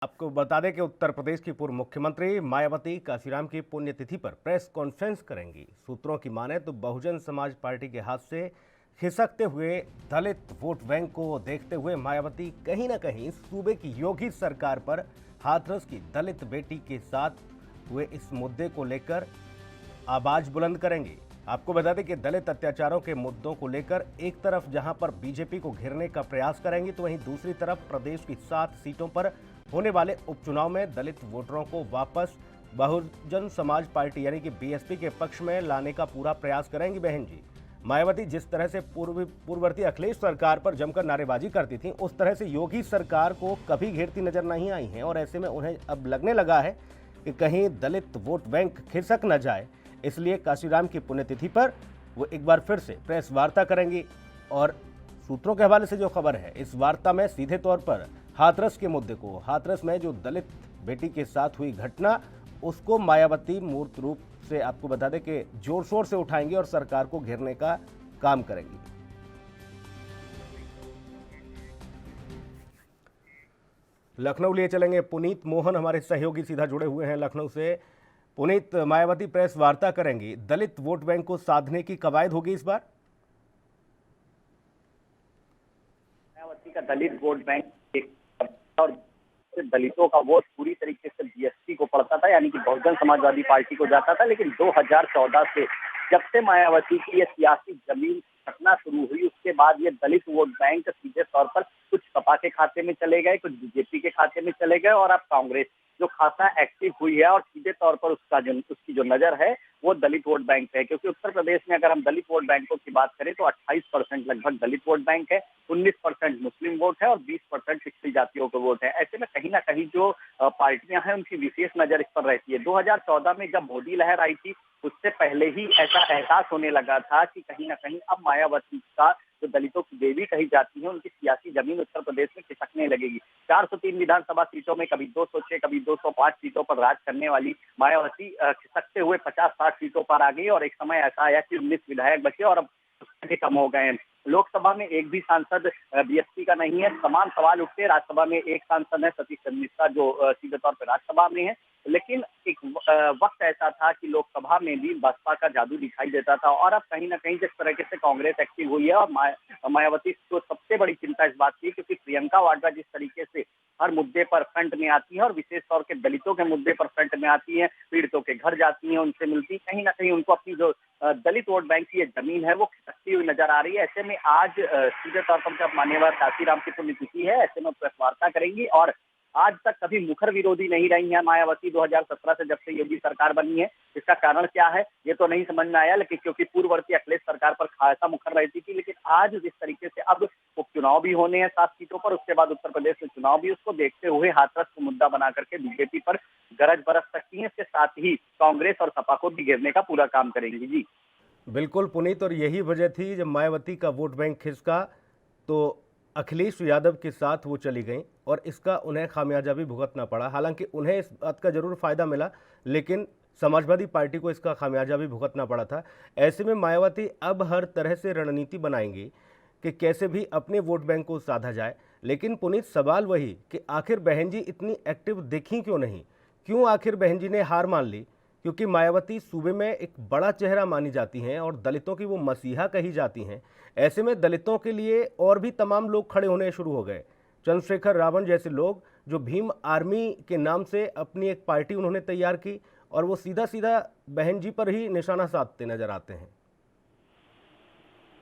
आपको बता दें कि उत्तर प्रदेश की पूर्व मुख्यमंत्री मायावती काशीराम की पुण्यतिथि पर प्रेस कॉन्फ्रेंस करेंगी। सूत्रों की माने तो बहुजन समाज पार्टी के हाथ से खिसकते हुए दलित वोट बैंक को देखते हुए मायावती कहीं ना कहीं सूबे की योगी सरकार पर हाथरस की दलित बेटी के साथ हुए इस मुद्दे को लेकर आवाज बुलंद करेंगी। आपको बता दें कि दलित अत्याचारों के मुद्दों को लेकर एक तरफ जहां पर बीजेपी को घेरने का प्रयास करेंगी, तो वहीं दूसरी तरफ प्रदेश की 7 सीटों पर होने वाले उपचुनाव में दलित वोटरों को वापस बहुजन समाज पार्टी यानी कि बीएसपी के पक्ष में लाने का पूरा प्रयास करेंगी बहन जी। मायावती जिस तरह से पूर्ववर्ती अखिलेश सरकार पर जमकर नारेबाजी करती थी, उस तरह से योगी सरकार को कभी घेरती नजर नहीं आई हैं और ऐसे में उन्हें अब लगने लगा है कि कहीं दलित वोट बैंक खिसक न जाए, इसलिए काशीराम की पुण्यतिथि पर वो एक बार फिर से प्रेस वार्ता करेंगी। और सूत्रों के हवाले से जो खबर है, इस वार्ता में सीधे तौर पर हाथरस के मुद्दे को, हाथरस में जो दलित बेटी के साथ हुई घटना, उसको मायावती मूर्त रूप से आपको बता दें कि जोर शोर से उठाएंगी और सरकार को घेरने का काम करेंगी। लखनऊ लिए चलेंगे पुनीत मोहन, हमारे सहयोगी सीधा जुड़े हुए हैं लखनऊ से। पुनीत, मायावती प्रेस वार्ता करेंगी, दलित वोट बैंक को साधने की कवायद होगी इस बार? मायावती का दलित वोट बैंक और दलितों का वोट पूरी तरीके से बीएसपी को पड़ता था, यानी कि बहुजन समाजवादी पार्टी को जाता था। लेकिन 2014 से जब से मायावती की ये सियासी जमीन छटना शुरू हुई, उसके बाद ये दलित वोट बैंक सीधे तौर पर कुछ सपा के खाते में चले गए, कुछ बीजेपी के खाते में चले गए और अब कांग्रेस जो खासा एक्टिव हुई है और सीधे तौर पर उसकी जो नजर है वो दलित वोट बैंक है। क्योंकि उत्तर प्रदेश में अगर हम दलित वोट बैंकों की बात करें तो 28% लगभग दलित वोट बैंक है, 19% मुस्लिम वोट है और 20% पिछड़ी जातियों के वोट है। ऐसे में कहीं ना कहीं जो पार्टियां हैं उनकी विशेष नजर इस पर रहती है। 2014 में जब मोदी लहर आई थी, उससे पहले ही ऐसा एहसास होने लगा था कि कहीं ना कहीं अब मायावती का जो दलितों की देवी कही जाती है, उनकी सियासी जमीन उत्तर प्रदेश में खिसकने लगेगी। 403 विधानसभा सीटों में कभी 206 कभी 205 सीटों पर राज करने वाली मायावती खिसकते हुए 50-60 सीटों पर आ गई और एक समय ऐसा आया कि 19 विधायक बचे और अब उससे कम हो गए हैं। लोकसभा में एक भी सांसद बीएसपी का नहीं है। तमाम सवाल उठते। राज्यसभा में एक सांसद है सतीश चंद्र मिश्रा, जो सीधे तौर पर राज्यसभा में है। लेकिन एक वक्त ऐसा था कि लोकसभा में भी बसपा का जादू दिखाई देता था और अब कहीं ना कहीं जिस तरीके से कांग्रेस एक्टिव हुई है और मायावती को सबसे बड़ी चिंता इस बात की, क्योंकि प्रियंका वाड्रा जिस तरीके से हर मुद्दे पर फ्रंट में आती है और विशेष तौर के दलितों के मुद्दे पर फ्रंट में आती है, पीड़ितों के घर जाती है, उनसे मिलती, कहीं ना कहीं उनको अपनी जो दलित वोट बैंक की जमीन है वो खिसकती हुई नजर आ रही है। ऐसे में आज सीधे तौर पर जब मान्यवर काशीराम की पुण्यतिथि है, ऐसे में प्रेस वार्ता करेंगी और आज तक कभी मुखर विरोधी नहीं रही है मायावती 2017 से जब से योगी सरकार बनी है। इसका कारण क्या है ये तो नहीं समझ में आया, लेकिन क्योंकि पूर्ववर्ती अखिलेश सरकार पर खासा मुखर रहती थी। लेकिन आज जिस तरीके से अब उपचुनाव भी होने हैं 7 सीटों पर, उसके बाद उत्तर प्रदेश में चुनाव भी, उसको देखते हुए हाथरस को मुद्दा बना करके बीजेपी पर गरज बरस सकती है। इसके साथ ही कांग्रेस और सपा को भी घेरने का पूरा काम करेंगी। जी बिल्कुल पुनीत, और यही वजह थी जब मायावती का वोट बैंक खिसका तो अखिलेश यादव के साथ वो चली गईं और इसका उन्हें खामियाजा भी भुगतना पड़ा। हालांकि उन्हें इस बात का जरूर फायदा मिला, लेकिन समाजवादी पार्टी को इसका खामियाजा भी भुगतना पड़ा था। ऐसे में मायावती अब हर तरह से रणनीति बनाएंगी कि कैसे भी अपने वोट बैंक को साधा जाए। लेकिन पुनीत, सवाल वही कि आखिर बहन जी इतनी एक्टिव दिखी क्यों नहीं? क्यों आखिर बहन जी ने हार मान ली? क्योंकि मायावती सूबे में एक बड़ा चेहरा मानी जाती हैं और दलितों की वो मसीहा कही जाती हैं। ऐसे में दलितों के लिए और भी तमाम लोग खड़े होने शुरू हो गए। चंद्रशेखर रावण जैसे लोग, जो भीम आर्मी के नाम से अपनी एक पार्टी उन्होंने तैयार की, और वो सीधा सीधा बहन जी पर ही निशाना साधते नजर आते हैं।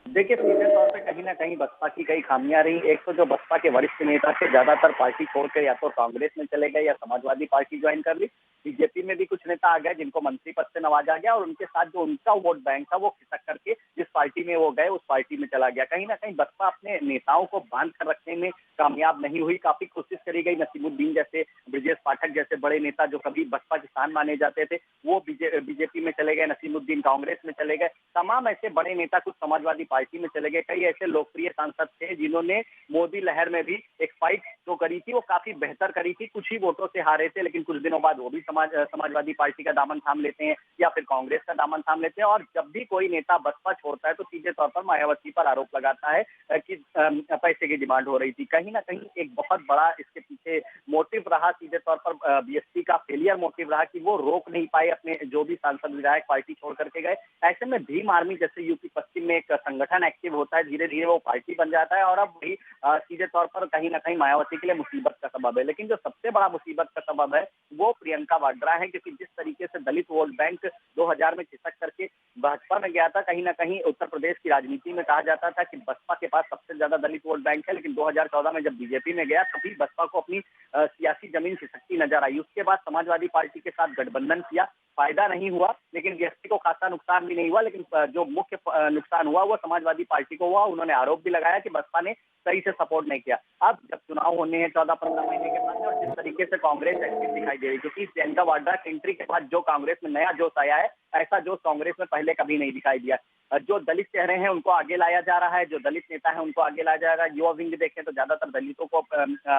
देखिए, सीधे तौर पे कहीं ना कहीं बसपा की कई खामियां रही। एक तो जो बसपा के वरिष्ठ नेता थे, ज्यादातर पार्टी छोड़कर या तो कांग्रेस में चले गए या समाजवादी पार्टी ज्वाइन कर ली। बीजेपी में भी कुछ नेता आ गए जिनको मंत्री पद से नवाजा गया और उनके साथ जो उनका वोट बैंक था वो खिसक करके जिस पार्टी में वो गए उस पार्टी में चला गया। कहीं ना कहीं बसपा अपने नेताओं को बांध कर रखने में कामयाब नहीं हुई। काफी कोशिश करी गई। नसीमुद्दीन जैसे, ब्रजेश पाठक जैसे बड़े नेता जो कभी बसपा के स्थान माने जाते थे, वो बीजेपी में चले गए। नसीमुद्दीन कांग्रेस में चले गए। तमाम ऐसे बड़े नेता कुछ समाजवादी पार्टी में चले गए। कई ऐसे लोकप्रिय सांसद थे जिन्होंने मोदी लहर में भी एक फाइट जो करी थी वो काफी बेहतर करी थी। कुछ ही वोटों से हारे थे, लेकिन कुछ दिनों बाद वो भी समाजवादी पार्टी का दामन थाम लेते हैं या फिर कांग्रेस का दामन थाम लेते हैं। और जब भी कोई नेता बसपा छोड़ता है तो सीधे तौर पर मायावती पर आरोप लगाता है कि पैसे की डिमांड हो रही थी। कहीं ना कहीं एक बहुत बड़ा इसके पीछे मोटिव रहा, सीधे तौर पर बीएसपी का फेलियर मोटिव रहा कि वो रोक नहीं पाए अपने जो भी सांसद विधायक पार्टी छोड़ करके गए। ऐसे में भीम आर्मी जैसे यूपी पश्चिम में एक संगठन एक्टिव होता है, धीरे धीरे वो पार्टी बन जाता है और अब वही सीधे तौर पर कहीं ना कहीं मायावती के लिए मुसीबत का सबब है। लेकिन जो सबसे बड़ा मुसीबत का सबब है वो प्रियंका वाड्रा है, क्योंकि जिस तरीके से दलित वोट बैंक 2000 में खिसक करके भाजपा में गया था, कहीं ना कहीं उत्तर प्रदेश की राजनीति में कहा जाता था कि बसपा के पास सबसे ज्यादा दलित वोट बैंक है, लेकिन 2014 में जब बीजेपी में गया तभी बसपा को अपनी सियासी जमीन खिसकती नजर आई। उसके बाद समाजवादी पार्टी के साथ गठबंधन किया, फायदा नहीं हुआ, लेकिन बीएसपी को खासा नुकसान भी नहीं हुआ। लेकिन जो मुख्य नुकसान हुआ वो समाजवादी पार्टी को हुआ। उन्होंने आरोप भी लगाया कि बसपा ने सही से सपोर्ट नहीं किया। अब जब चुनाव होने हैं 14-15 महीने के बाद और जिस तरीके से कांग्रेस एक्टिव दिखाई दे रही, क्योंकि प्रियंका वाड्रा की एंट्री के बाद जो कांग्रेस में नया जोश आया है, ऐसा जोश कांग्रेस में पहले कभी नहीं दिखाई दिया। जो दलित चेहरे हैं उनको आगे लाया जा रहा है, जो दलित नेता है उनको आगे लाया जा रहा है। युवा विंग देखें तो ज्यादातर दलितों को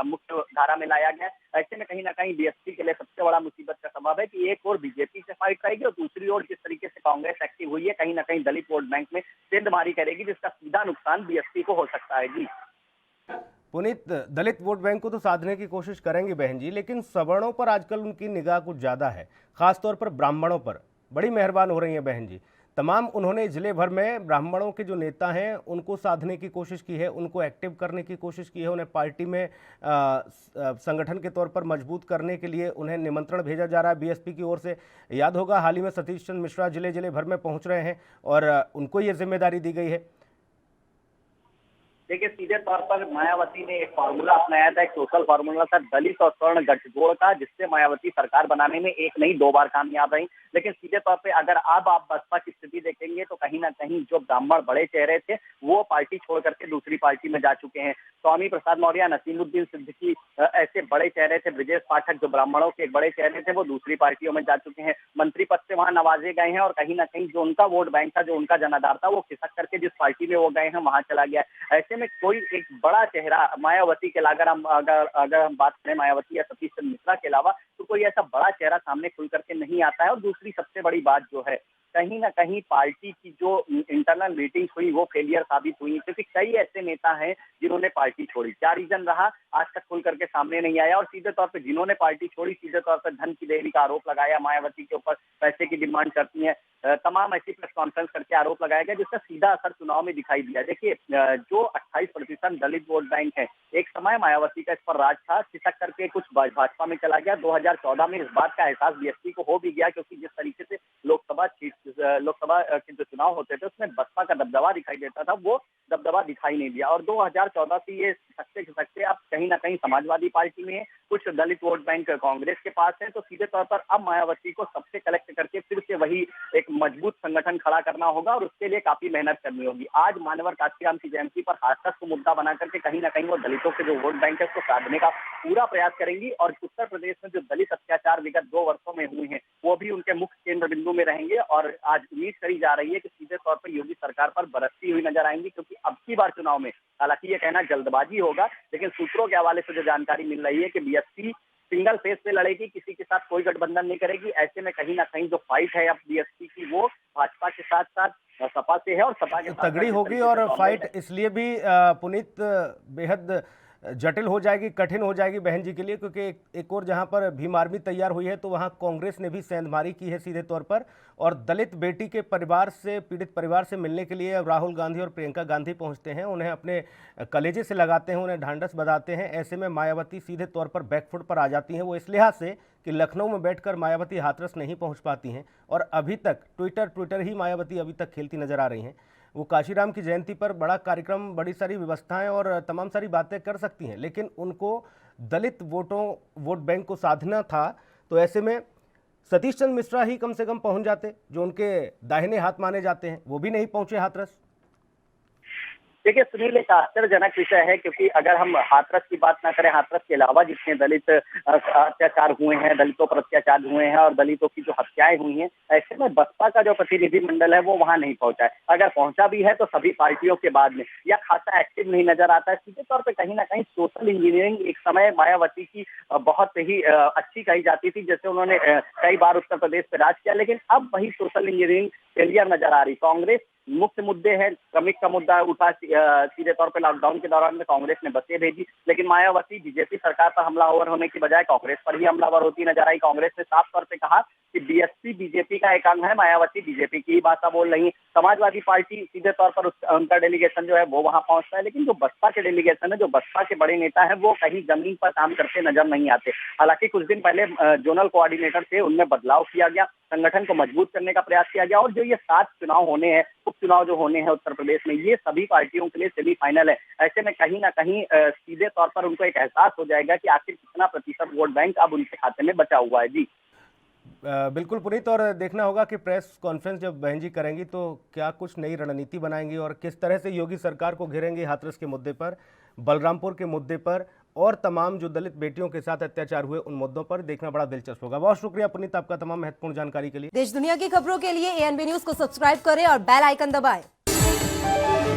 मुख्य धारा में लाया गया। ऐसे में कहीं ना कहीं बीएसपी के लिए सबसे बड़ा मुसीबत का सबब है कि एक और बीजेपी से फाइट रहेगी और दूसरी ओर जिस तरीके से कांग्रेस एक्टिव हुई है, कहीं ना कहीं दलित वोट बैंक में सेंधमारी करेगी, जिसका सीधा नुकसान बीएसपी को हो सकता है। जी पुनीत, दलित वोट बैंक को तो साधने की कोशिश करेंगे बहन जी, लेकिन सवर्णों पर आजकल उनकी निगाह कुछ ज़्यादा है, खासतौर पर ब्राह्मणों पर बड़ी मेहरबान हो रही हैं बहन जी। तमाम उन्होंने जिले भर में ब्राह्मणों के जो नेता हैं उनको साधने की कोशिश की है, उनको एक्टिव करने की कोशिश की है, उन्हें पार्टी में संगठन के तौर पर मजबूत करने के लिए उन्हें निमंत्रण भेजा जा रहा है बीएसपी की ओर से। याद होगा हाल ही में सतीश चंद्र मिश्रा जिले जिले भर में पहुंच रहे हैं और उनको ये जिम्मेदारी दी गई है। देखिए, सीधे तौर पर मायावती ने एक फार्मूला अपनाया था, एक सोशल फार्मूला था दलित और स्वर्ण गठजोड़ का, जिससे मायावती सरकार बनाने में एक नहीं 2 बार कामयाब रही। लेकिन सीधे तौर पे अगर अब आप बसपा की स्थिति देखेंगे तो कहीं ना कहीं जो ब्राह्मण बड़े चेहरे थे वो पार्टी छोड़ करके दूसरी पार्टी में जा चुके हैं। स्वामी प्रसाद मौर्य, नसीमुद्दीन सिद्दीकी, ऐसे बड़े चेहरे थे। ब्रजेश पाठक जो ब्राह्मणों के एक बड़े चेहरे थे वो दूसरी पार्टियों में जा चुके हैं। मंत्री पद से वहां नवाजे गए हैं और कहीं ना कहीं जो उनका वोट बैंक था, जो उनका जनाधार था, वो खिसक करके जिस पार्टी में वो गए हैं वहां चला गया। ऐसे में कोई एक बड़ा चेहरा मायावती के अगर हम बात करें मायावती या सतीश चंद्र मिश्रा के अलावा, तो कोई ऐसा बड़ा चेहरा सामने खुल करके नहीं आता है। और दूसरी सबसे बड़ी बात जो है, कहीं ना कहीं पार्टी की जो इंटरनल मीटिंग हुई वो फेलियर साबित हुई, क्योंकि कई ऐसे नेता हैं जिन्होंने पार्टी छोड़ी। क्या रीजन रहा आज तक खुल करके सामने नहीं आया। और सीधे तौर पर जिन्होंने पार्टी छोड़ी, सीधे तौर पर धन की देरी का आरोप लगाया, मायावती के ऊपर पैसे की डिमांड करती है, तमाम ऐसी प्रेस कॉन्फ्रेंस करके आरोप लगाया गया, जिसका सीधा असर चुनाव में दिखाई दिया। देखिए, जो 28% दलित वोट बैंक है, एक समय मायावती का इस पर राज था, खिसक करके कुछ भाजपा में चला गया। 2014 में इस बात का एहसास बीएसपी को हो भी गया, क्योंकि जिस तरीके से लोकसभा के जो चुनाव होते थे उसमें बसपा का दबदबा दिखाई देता था, वो दबदबा दिखाई नहीं दिया। और 2014 से ये खिसकते अब कहीं ना कहीं समाजवादी पार्टी में, कुछ दलित वोट बैंक कांग्रेस के पास है। तो सीधे तौर पर अब मायावती को सबसे कलेक्ट करके फिर से वही एक मजबूत संगठन खड़ा करना होगा और उसके लिए काफी मेहनत करनी होगी। आज मानवर काशीराम की जयंती पर हाथरस को मुद्दा बना करके कहीं ना कहीं वो दलितों के जो वोट बैंक है उसको साधने का पूरा प्रयास करेंगी। और उत्तर प्रदेश में जो दलित अत्याचार विगत 2 वर्षों में हुए हैं वो भी उनके मुख्य केंद्र बिंदु में रहेंगे। और आज उम्मीद करी जा रही है कि सीधे तौर पर योगी सरकार पर बरसती हुई नजर आएंगी, क्योंकि अब की बार चुनाव में, हालांकि ये कहना जल्दबाजी होगा, लेकिन सूत्रों के हवाले से जो जानकारी मिल रही है कि बीएसपी सिंगल फेस पे लड़ेगी, किसी के साथ कोई गठबंधन नहीं करेगी। ऐसे में कहीं ना कहीं जो फाइट है अब बीएसपी की, वो भाजपा के साथ साथ सपा से है और सपा के साथ तगड़ी होगी। और फाइट इसलिए भी पुनीत बेहद जटिल हो जाएगी, कठिन हो जाएगी बहन जी के लिए, क्योंकि एक और जहां पर भीम आर्मी तैयार हुई है तो वहां कांग्रेस ने भी सेंधमारी की है सीधे तौर पर। और दलित बेटी के परिवार से, पीड़ित परिवार से मिलने के लिए राहुल गांधी और प्रियंका गांधी पहुंचते हैं, उन्हें अपने कलेजे से लगाते हैं, उन्हें ढांढस बंधाते हैं। ऐसे में मायावती सीधे तौर पर बैकफुट पर आ जाती हैं। वो इस लिहाज से कि लखनऊ में बैठकर मायावती हाथरस नहीं पहुंच पाती हैं और अभी तक ट्विटर ही मायावती अभी तक खेलती नजर आ रही हैं। वो काशीराम की जयंती पर बड़ा कार्यक्रम, बड़ी सारी व्यवस्थाएं और तमाम सारी बातें कर सकती हैं, लेकिन उनको दलित वोट बैंक को साधना था। तो ऐसे में सतीश चंद्र मिश्रा ही कम से कम पहुंच जाते, जो उनके दाहिने हाथ माने जाते हैं, वो भी नहीं पहुंचे हाथरस। देखिए सुनील, एक आश्चर्यजनक विषय है, क्योंकि अगर हम हाथरस की बात ना करें, हाथरस के अलावा जितने दलित अत्याचार हुए हैं, दलितों पर अत्याचार हुए हैं और दलितों की जो हत्याएं हुई हैं, ऐसे में बसपा का जो प्रतिनिधिमंडल है वो वहां नहीं पहुंचा है। अगर पहुंचा भी है तो सभी पार्टियों के बाद में, या खासा एक्टिव नहीं नजर आता है। सीधे तौर पर कहीं ना कहीं सोशल इंजीनियरिंग एक समय मायावती की बहुत ही अच्छी कही जाती थी, जैसे उन्होंने कई बार उत्तर प्रदेश पे राज किया, लेकिन अब वही सोशल इंजीनियरिंग फेलियर नजर आ रही। कांग्रेस मुख्य मुद्दे हैं, श्रमिक का मुद्दा उठा, सीधे तौर पे लॉकडाउन के दौरान में कांग्रेस ने बसें भेजी, लेकिन मायावती बीजेपी सरकार पर हमलावर होने की बजाय कांग्रेस पर ही हमलावर होती नजर आई। कांग्रेस ने साफ तौर पे कहा कि बीएसपी बीजेपी का एक अंग है, मायावती बीजेपी की ही भाषा बोल रही है। समाजवादी पार्टी सीधे तौर पर उनका डेलीगेशन जो है वो वहां पहुंचता है, लेकिन जो बसपा के डेलीगेशन है, जो बसपा के बड़े नेता है, वो कहीं जमीन पर काम करते नजर नहीं आते। हालांकि कुछ दिन पहले जोनल कोऑर्डिनेटर थे, उनमें बदलाव किया गया, संगठन को मजबूत करने का प्रयास किया गया, और जो ये 7 चुनाव होने हैं, उपचुनाव जो होने हैं उत्तर प्रदेश में, ये सभी पार्टियों के लिए सेमीफाइनल है। ऐसे में कहीं ना कहीं सीधे तौर पर उनको एक एहसास हो जाएगा कि आखिर कितना प्रतिशत वोट बैंक अब उनके खाते में बचा हुआ है। जी बिल्कुल पुनीत, और देखना होगा कि प्रेस कॉन्फ्रेंस जब बहन जी करेंगी तो क्या कुछ नई रणनीति बनाएंगी और किस तरह से योगी सरकार को घेरेंगे हाथरस के मुद्दे पर, बलरामपुर के मुद्दे पर और तमाम जो दलित बेटियों के साथ अत्याचार हुए उन मुद्दों पर। देखना बड़ा दिलचस्प होगा। बहुत शुक्रिया पुनीत आपका तमाम महत्वपूर्ण जानकारी के लिए। देश दुनिया की खबरों के लिए एएनबी न्यूज को सब्सक्राइब करें और बेल आइकन दबाएं।